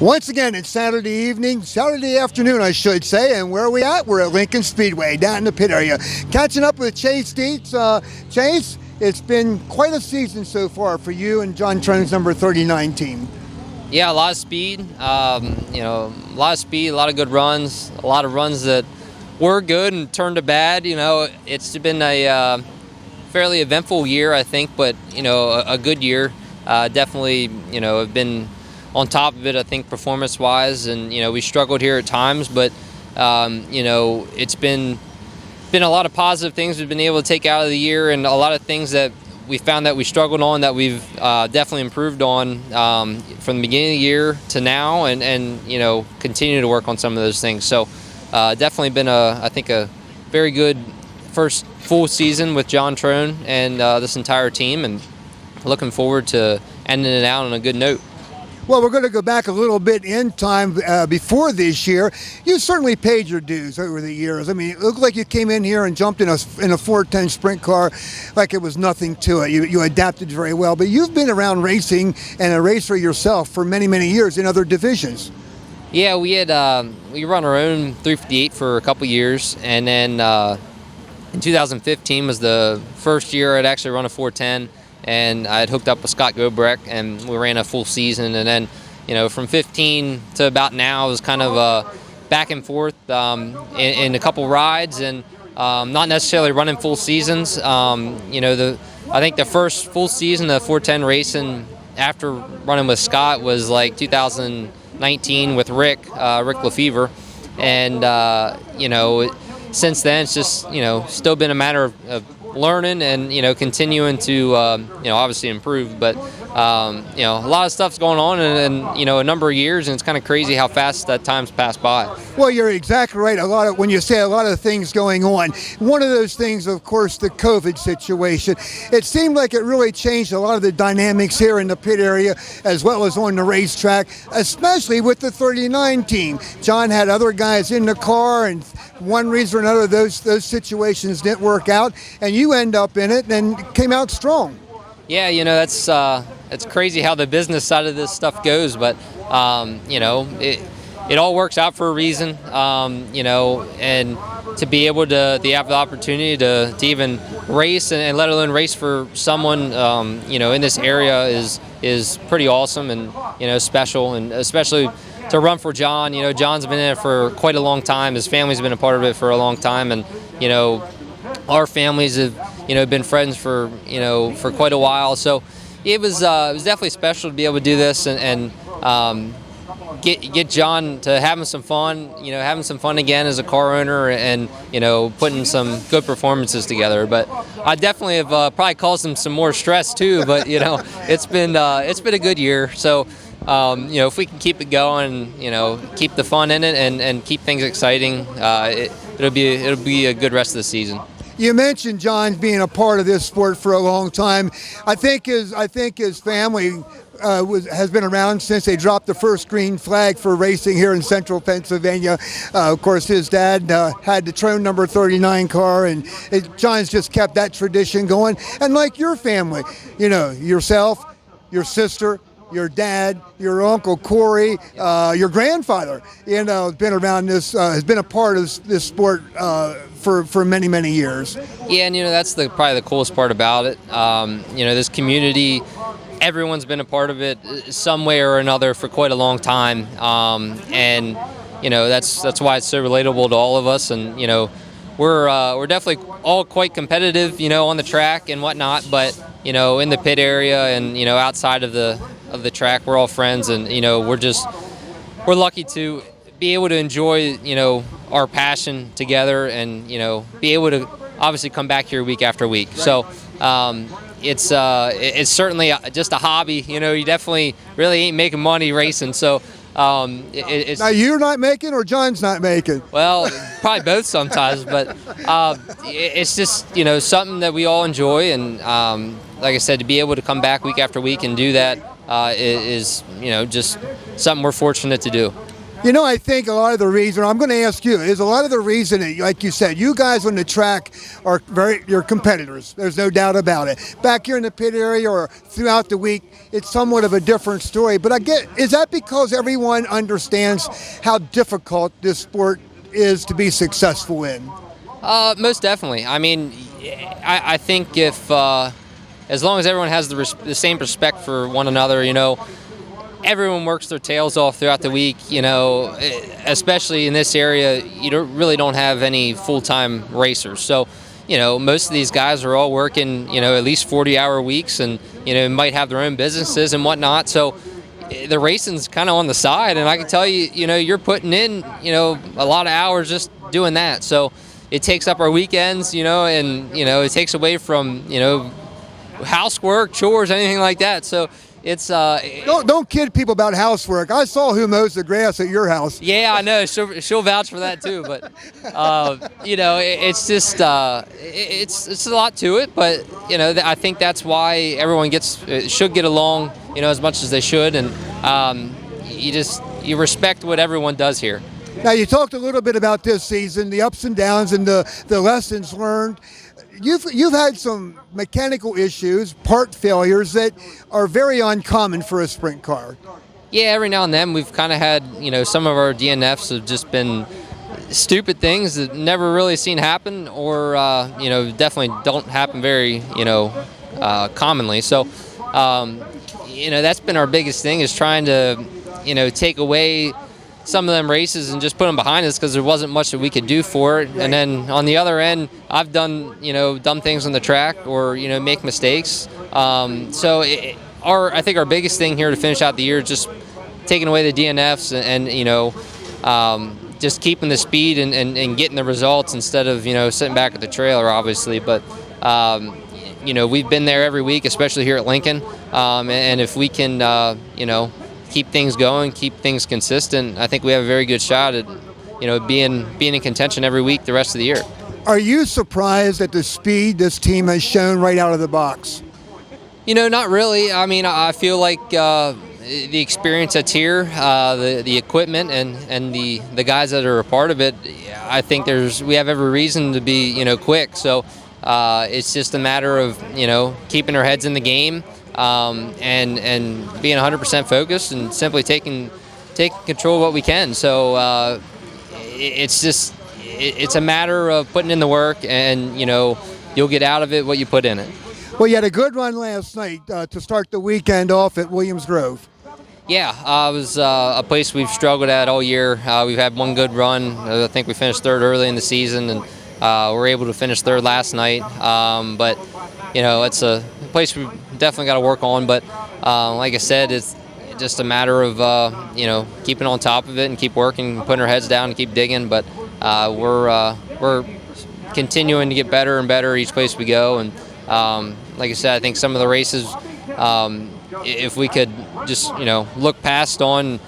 Once again, it's Saturday afternoon, I should say, and where are we at? We're at Lincoln Speedway, down in the pit area. Catching up with Chase Dietz. Chase, it's been quite a season so far for you and John Trone's number 39 team. Yeah, a lot of speed, a lot of speed, a lot of good runs, a lot of runs that were good and turned to bad. It's been a fairly eventful year, I think, but, a good year. Definitely, have been on top of it, I think, performance-wise, and we struggled here at times, but it's been a lot of positive things we've been able to take out of the year, and a lot of things that we found that we struggled on that we've definitely improved on from the beginning of the year to now, and continue to work on some of those things. So definitely been I think a very good first full season with John Trone and this entire team, and looking forward to ending it out on a good note. Well, we're going to go back a little bit in time before this year. You certainly paid your dues over the years. I mean, it looked like you came in here and jumped in a 410 sprint car like it was nothing to it. You adapted very well. But you've been around racing and a racer yourself for many, many years in other divisions. Yeah, we run our own 358 for a couple years, and then in 2015 was the first year I'd actually run a 410. And I had hooked up with Scott Gobrecht, and we ran a full season. And then, from 15 to about now, it was kind of back and forth in a couple rides, and not necessarily running full seasons. I think the first full season of 410 racing after running with Scott was like 2019 with Rick Lefevre, and since then it's just still been a matter of learning and continuing to obviously improve, but a lot of stuff's going on in a number of years, and it's kind of crazy how fast that time's passed by. Well, you're exactly right. When you say a lot of things going on, one of those things, of course, the COVID situation. It seemed like it really changed a lot of the dynamics here in the pit area as well as on the racetrack, especially with the 39 team. John had other guys in the car, and one reason or another those situations didn't work out, and you end up in it and came out strong. Yeah, it's crazy how the business side of this stuff goes, but it all works out for a reason, and to be able to have the opportunity to even race and let alone race for someone in this area is pretty awesome and special, and especially to run for John. John's been in it for quite a long time. His family's been a part of it for a long time, and our families have been friends for quite a while. So it was definitely special to be able to do this and get John to having some fun again as a car owner, and putting some good performances together. But I definitely have probably caused him some more stress too. But it's been a good year. So if we can keep it going, keep the fun in it, and keep things exciting, it'll be a good rest of the season. You mentioned John being a part of this sport for a long time. I think his family has been around since they dropped the first green flag for racing here in central Pennsylvania. Of course, his dad had the Trone number 39 car, and John's just kept that tradition going. And like your family, yourself, your sister, your dad, your uncle Corey, your grandfather, has been around this, has been a part of this sport for many, many years. Yeah, and that's probably the coolest part about it. This community, everyone's been a part of it some way or another for quite a long time, and that's why it's so relatable to all of us. And we're definitely all quite competitive, on the track and whatnot, but in the pit area and outside of the track, we're all friends, and we're lucky to be able to enjoy our passion together, and be able to obviously come back here week after week. So it's certainly just a hobby. You definitely really ain't making money racing, so it's now you're not making, or John's not making? Well, probably both sometimes, but it's just something that we all enjoy, and like I said, to be able to come back week after week and do that is just something we're fortunate to do. You know, I think a lot of the reason, I'm going to ask you, is a lot of the reason, like you said, you guys on the track are you're competitors. There's no doubt about it. Back here in the pit area or throughout the week, it's somewhat of a different story. But is that because everyone understands how difficult this sport is to be successful in? Most definitely. I mean, I think if as long as everyone has the same respect for one another, everyone works their tails off throughout the week, especially in this area, really don't have any full-time racers. So, most of these guys are all working, at least 40-hour weeks and, might have their own businesses and whatnot. So the racing's kind of on the side. And I can tell you, you're putting in, a lot of hours just doing that. So it takes up our weekends, and, it takes away from, housework, chores, anything like that. So it's don't kid people about housework. I saw who mows the grass at your house. Yeah, I know. She'll vouch for that too. But it's just it's a lot to it. But I think that's why everyone should get along, as much as they should, and you respect what everyone does here. Now, you talked a little bit about this season, the ups and downs, and the lessons learned. You've had some mechanical issues, part failures that are very uncommon for a sprint car. Yeah, every now and then we've kind of had, some of our DNFs have just been stupid things that never really seen happen, or definitely don't happen very, commonly. So, that's been our biggest thing, is trying to, take away some of them races and just put them behind us, because there wasn't much that we could do for it. Right. And then on the other end, I've done dumb things on the track, or make mistakes. So I think our biggest thing here to finish out the year is just taking away the DNFs and just keeping the speed and getting the results, instead of sitting back at the trailer, obviously. But we've been there every week, especially here at Lincoln, and if we can keep things going, keep things consistent, I think we have a very good shot at, being in contention every week the rest of the year. Are you surprised at the speed this team has shown right out of the box? Not really. I mean, I feel like the experience that's here, the equipment, and the guys that are a part of it, I think we have every reason to be quick. So it's just a matter of keeping our heads in the game. And being 100% focused and simply taking control of what we can. So it's a matter of putting in the work, and you'll get out of it what you put in it. Well, you had a good run last night to start the weekend off at Williams Grove. Yeah, it was a place we've struggled at all year. We've had one good run. I think we finished third early in the season, and were able to finish third last night. But it's a place we definitely got to work on. But like I said, it's just a matter of keeping on top of it and keep working, putting our heads down and keep digging. But we're continuing to get better and better each place we go. And like I said, I think some of the races, if we could just look past on,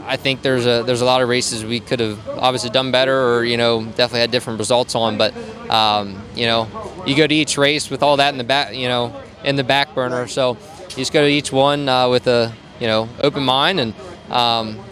I think there's a lot of races we could have obviously done better, or definitely had different results on. But you go to each race with all that in the back burner. So you just go to each one with a open mind and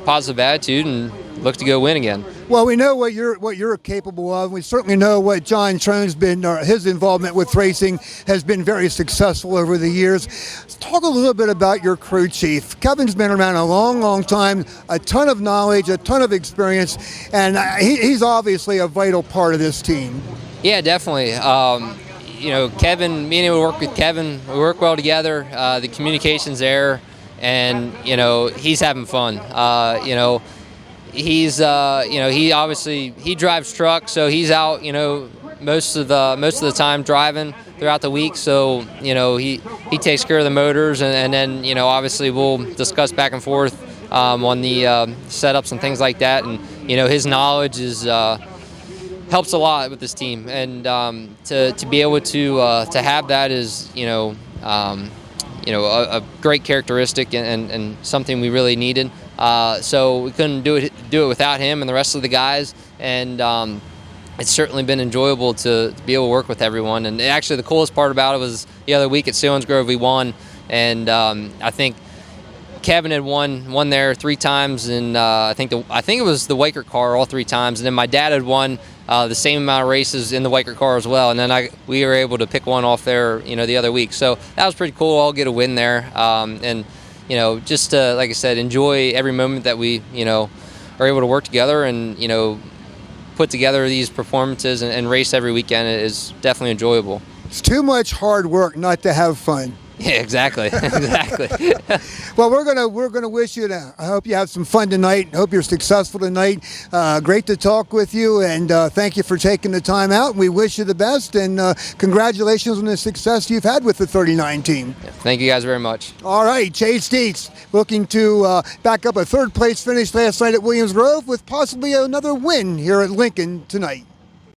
positive attitude, and look to go win again. Well, we know what you're capable of. We certainly know what John Trone's been, his involvement with racing has been very successful over the years. Let's talk a little bit about your crew chief. Kevin's been around a long, long time, a ton of knowledge, a ton of experience, and he's obviously a vital part of this team. Yeah, definitely. Kevin, being able to work with Kevin, we work well together. The communication's there, and he's having fun. He's he drives truck, so he's out most of the time driving throughout the week. So he takes care of the motors, and then obviously we'll discuss back and forth on the setups and things like that. And his knowledge helps a lot with this team, and to be able to have that is a great characteristic, and something we really needed. So we couldn't do it without him and the rest of the guys, and it's certainly been enjoyable to be able to work with everyone. And actually the coolest part about it was the other week at Selinsgrove we won, and I think Kevin had won there 3 times, and I think it was the Waker car all 3 times, and then my dad had won the same amount of races in the Waker car as well, and then we were able to pick one off there, the other week. So that was pretty cool. I'll get a win there, and just to, like I said, enjoy every moment that we are able to work together and put together these performances and race every weekend is definitely enjoyable. It's too much hard work not to have fun. Yeah, exactly. Exactly. Well, we're gonna wish you I hope you have some fun tonight. I hope you're successful tonight. Great to talk with you, and thank you for taking the time out. We wish you the best, and congratulations on the success you've had with the 39 team. Yeah, thank you guys very much. All right, Chase Dietz looking to back up a 3rd place finish last night at Williams Grove with possibly another win here at Lincoln tonight.